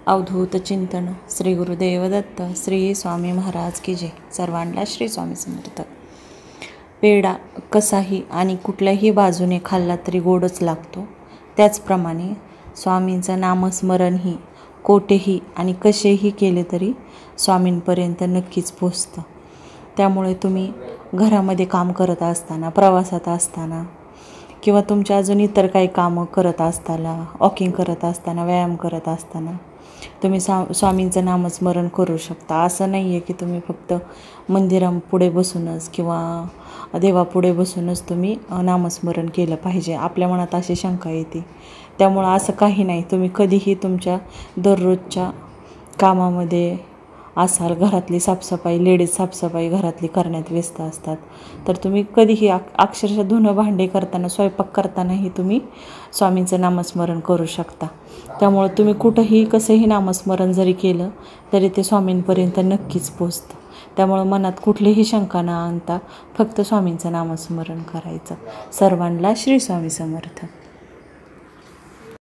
अवधूत चिंतन श्री गुरुदेव दत्त श्री स्वामी महाराज की जय. सर्वांना श्री स्वामी समर्थ. पेढा कसाही आणि कुठल्याही बाजूने खाल्ला तरी गोडच लागतो. त्याचप्रमाणे स्वामींचं नामस्मरणही कोठेही आणि कसेही केले तरी स्वामींपर्यंत नक्कीच पोचतं. त्यामुळे तुम्ही घरामध्ये काम करत असताना, प्रवासात असताना किंवा तुमच्या अजून इतर काही कामं करत असताना, वॉकिंग करत असताना, व्यायाम करत असताना तुम्ही स्वामींचं नामस्मरण करू शकता. असं नाही आहे की तुम्ही फक्त मंदिरापुढे बसूनच किंवा देवापुढे बसूनच तुम्ही नामस्मरण केलं पाहिजे. आपल्या मनात अशी शंका येते. त्यामुळं असं काही नाही. तुम्ही कधीही तुमच्या दररोजच्या कामामध्ये असाल, घरातली साफसफाई, लेडीज साफसफाई घरातली करण्यात व्यस्त असतात, तर तुम्ही कधीही अक्षरशः धुणं भांडे करताना, स्वयंपाक करतानाही तुम्ही स्वामींचं नामस्मरण करू शकता. त्यामुळं तुम्ही कुठंही कसंही नामस्मरण जरी केलं तरी ते स्वामींपर्यंत नक्कीच पोचतं. त्यामुळं मनात कुठलीही शंका न आणता फक्त स्वामींचं नामस्मरण करायचं. सर्वांना श्री स्वामी समर्थ.